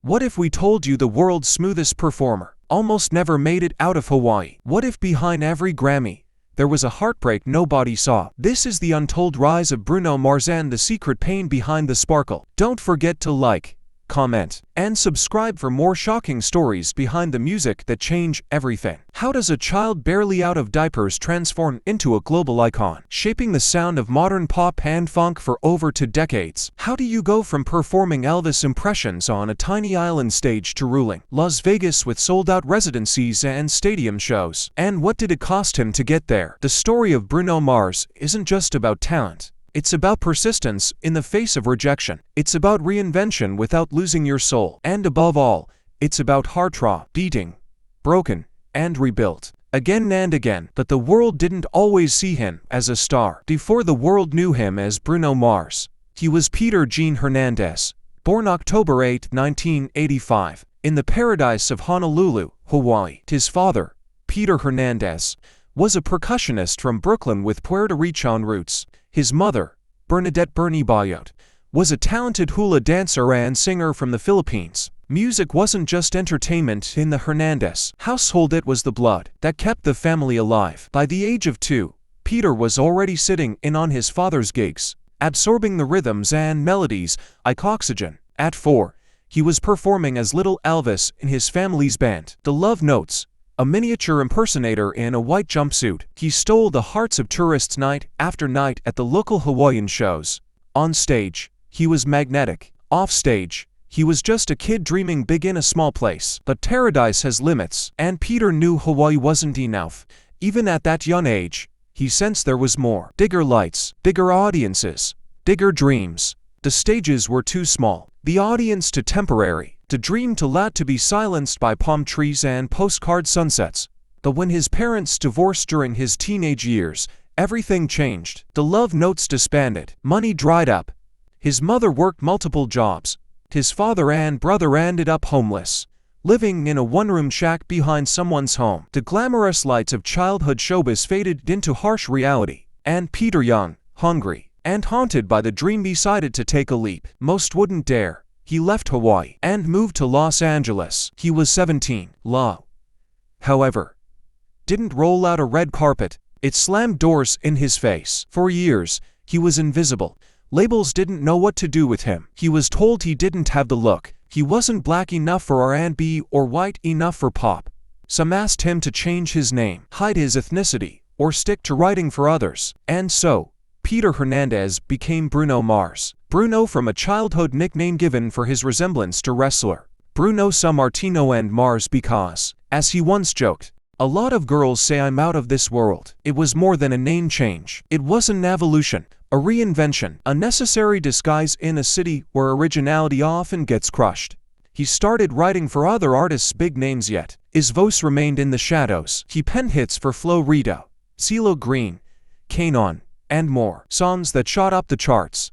What if we told you the world's smoothest performer almost never made it out of Hawaii? What if behind every Grammy, there was a heartbreak nobody saw? This is the untold rise of Bruno Mars and the secret pain behind the sparkle. Don't forget to like, comment, and subscribe for more shocking stories behind the music that change everything. How does a child barely out of diapers transform into a global icon, shaping the sound of modern pop and funk for over 2 decades? How do you go from performing Elvis impressions on a tiny island stage to ruling Las Vegas with sold-out residencies and stadium shows? And what did it cost him to get there? The story of Bruno Mars isn't just about talent. It's about persistence in the face of rejection. It's about reinvention without losing your soul. And above all, it's about heart beating, broken, and rebuilt again and again. But the world didn't always see him as a star. Before the world knew him as Bruno Mars, he was Peter Gene Hernandez, born October 8, 1985, in the paradise of Honolulu, Hawaii. His father, Peter Hernandez, was a percussionist from Brooklyn with Puerto Rican roots. His mother, Bernadette Bernie Bayot, was a talented hula dancer and singer from the Philippines. Music wasn't just entertainment in the Hernandez household, it was the blood that kept the family alive. By the age of 2, Peter was already sitting in on his father's gigs, absorbing the rhythms and melodies like oxygen. At 4, he was performing as little Elvis in his family's band, the Love Notes, a miniature impersonator in a white jumpsuit. He stole the hearts of tourists night after night at the local Hawaiian shows. On stage, he was magnetic. Off stage, he was just a kid dreaming big in a small place. But paradise has limits, and Peter knew Hawaii wasn't enough. Even at that young age, he sensed there was more. Bigger lights, bigger audiences, bigger dreams. The stages were too small, the audience too temporary, the dream too loud to be silenced by palm trees and postcard sunsets. But when his parents divorced during his teenage years, everything changed. The Love Notes disbanded. Money dried up. His mother worked multiple jobs. His father and brother ended up homeless, living in a one-room shack behind someone's home. The glamorous lights of childhood showbiz faded into harsh reality, and Peter, young, hungry, and haunted by the dream, decided to take a leap most wouldn't dare. He left Hawaii and moved to Los Angeles. He was 17. Law, however, didn't roll out a red carpet. It slammed doors in his face. For years, he was invisible. Labels didn't know what to do with him. He was told he didn't have the look. He wasn't black enough for R&B or white enough for pop. Some asked him to change his name, hide his ethnicity, or stick to writing for others. And so, Peter Hernandez became Bruno Mars. Bruno, from a childhood nickname given for his resemblance to wrestler Bruno Sammartino, and Mars because, as he once joked, "A lot of girls say I'm out of this world." It was more than a name change. It was an evolution, a reinvention, a necessary disguise in a city where originality often gets crushed. He started writing for other artists' big names, yet his voice remained in the shadows. He penned hits for Flo Rida, CeeLo Green, Kanon, and more, songs that shot up the charts,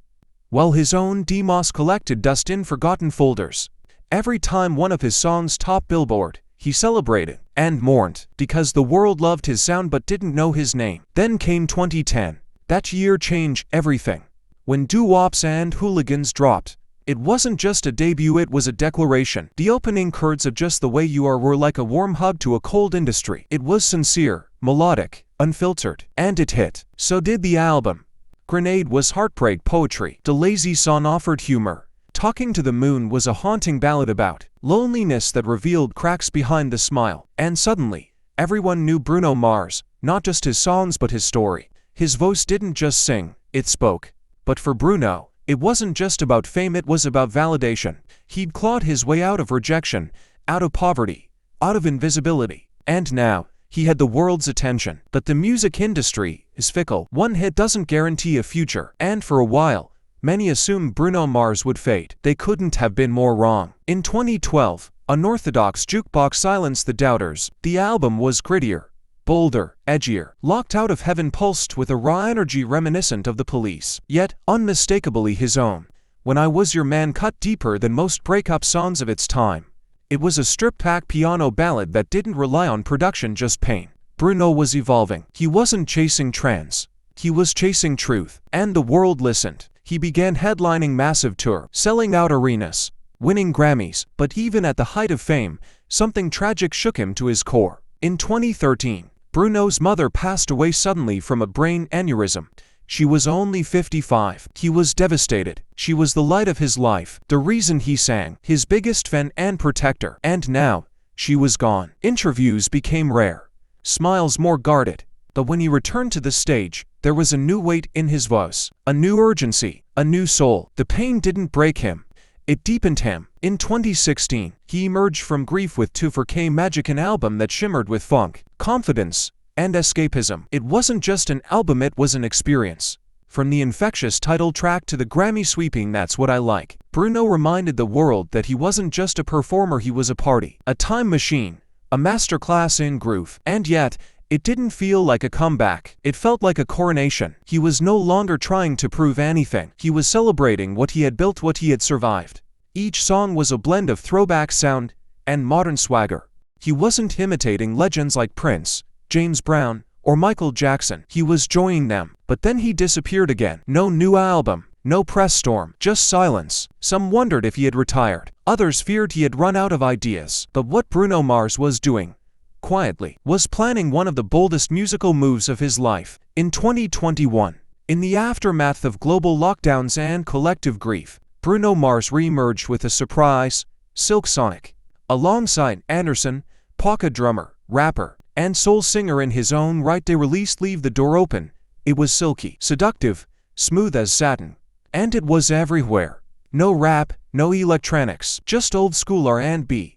while his own demos collected dust in forgotten folders. Every time one of his songs topped Billboard, he celebrated and mourned because the world loved his sound but didn't know his name. Then came 2010. That year changed everything. When doo-wops and hooligans dropped, it wasn't just a debut, it was a declaration. The opening chords of Just the Way You Are were like a warm hug to a cold industry. It was sincere, melodic, unfiltered, and it hit. So did the album. Grenade was heartbreak poetry. The Lazy Song offered humor. Talking to the Moon was a haunting ballad about loneliness that revealed cracks behind the smile. And suddenly, everyone knew Bruno Mars, not just his songs but his story. His voice didn't just sing, it spoke. But for Bruno, it wasn't just about fame, it was about validation. He'd clawed his way out of rejection, out of poverty, out of invisibility. And now, he had the world's attention. But the music industry is fickle. One hit doesn't guarantee a future. And for a while, many assumed Bruno Mars would fade. They couldn't have been more wrong. In 2012, Unorthodox Jukebox silenced the doubters. The album was grittier, bolder, edgier. Locked Out of Heaven pulsed with a raw energy reminiscent of The Police, yet unmistakably his own. When I Was Your Man cut deeper than most breakup songs of its time. It was a stripped-back piano ballad that didn't rely on production, just pain. Bruno was evolving. He wasn't chasing trends. He was chasing truth. And the world listened. He began headlining massive tour, selling out arenas, winning Grammys, but even at the height of fame, something tragic shook him to his core. In 2013, Bruno's mother passed away suddenly from a brain aneurysm. She was only 55. He was devastated. She was the light of his life, the reason he sang, his biggest fan and protector. And now, she was gone. Interviews became rare, smiles more guarded. But when he returned to the stage, there was a new weight in his voice, a new urgency, a new soul. The pain didn't break him. It deepened him. In 2016, he emerged from grief with 2 Magic, an album that shimmered with funk, confidence, and escapism. It wasn't just an album, it was an experience. From the infectious title track to the Grammy-sweeping That's What I Like, Bruno reminded the world that he wasn't just a performer, he was a party, a time machine, a masterclass in groove. And yet, it didn't feel like a comeback. It felt like a coronation. He was no longer trying to prove anything. He was celebrating what he had built, what he had survived. Each song was a blend of throwback sound and modern swagger. He wasn't imitating legends like Prince, James Brown, or Michael Jackson. He was joining them. But then he disappeared again. No new album, no press storm, just silence. Some wondered if he had retired. Others feared he had run out of ideas. But what Bruno Mars was doing, quietly, was planning one of the boldest musical moves of his life. In 2021, in the aftermath of global lockdowns and collective grief, Bruno Mars re-emerged with a surprise, Silk Sonic. Alongside Anderson, polka drummer, rapper, and soul singer in his own right, they released Leave the Door Open. It was silky, seductive, smooth as satin. And it was everywhere. No rap, no electronics, just old school R&B,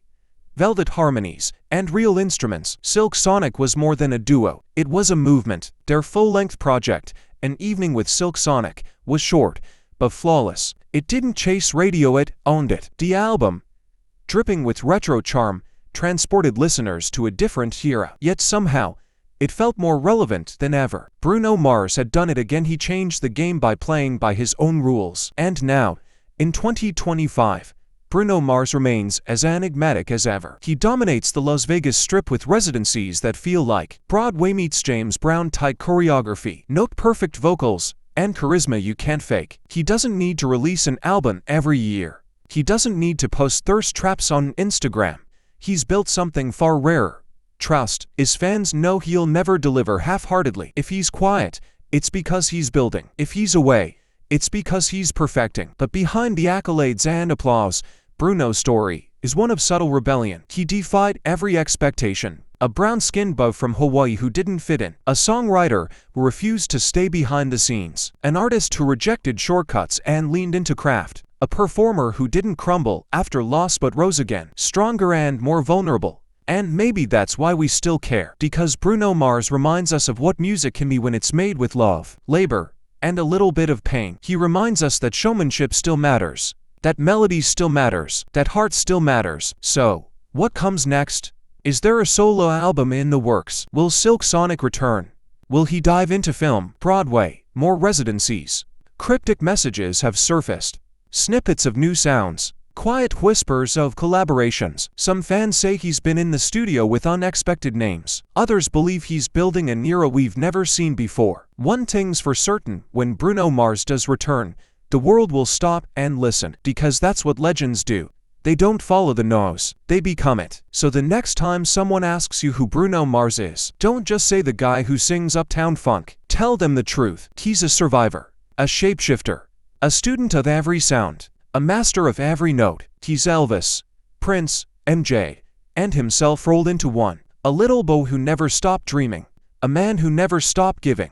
velvet harmonies, and real instruments. Silk Sonic was more than a duo. It was a movement. Their full-length project, An Evening with Silk Sonic, was short, but flawless. It didn't chase radio, it owned it. The album, dripping with retro charm, transported listeners to a different era. Yet somehow, it felt more relevant than ever. Bruno Mars had done it again. He changed the game by playing by his own rules. And now, in 2025, Bruno Mars remains as enigmatic as ever. He dominates the Las Vegas Strip with residencies that feel like Broadway meets James Brown type choreography, note-perfect vocals, and charisma you can't fake. He doesn't need to release an album every year. He doesn't need to post thirst traps on Instagram. He's built something far rarer. Trust. His fans know he'll never deliver half-heartedly. If he's quiet, it's because he's building. If he's away, it's because he's perfecting. But behind the accolades and applause, Bruno's story is one of subtle rebellion. He defied every expectation. A brown-skinned buff from Hawaii who didn't fit in. A songwriter who refused to stay behind the scenes. An artist who rejected shortcuts and leaned into craft. A performer who didn't crumble after loss but rose again, stronger and more vulnerable. And maybe that's why we still care. Because Bruno Mars reminds us of what music can be when it's made with love, labor, and a little bit of pain. He reminds us that showmanship still matters, that melody still matters, that heart still matters. So, what comes next? Is there a solo album in the works? Will Silk Sonic return? Will he dive into film, Broadway, more residencies? Cryptic messages have surfaced. Snippets of new sounds, quiet whispers of collaborations. Some fans say he's been in the studio with unexpected names. Others believe he's building an era we've never seen before. One thing's for certain, when Bruno Mars does return, the world will stop and listen. Because that's what legends do. They don't follow the noise, they become it. So the next time someone asks you who Bruno Mars is, don't just say the guy who sings Uptown Funk. Tell them the truth. He's a survivor, a shapeshifter, a student of every sound, a master of every note. He's Elvis, Prince, MJ, and himself rolled into one. A little boy who never stopped dreaming. A man who never stopped giving.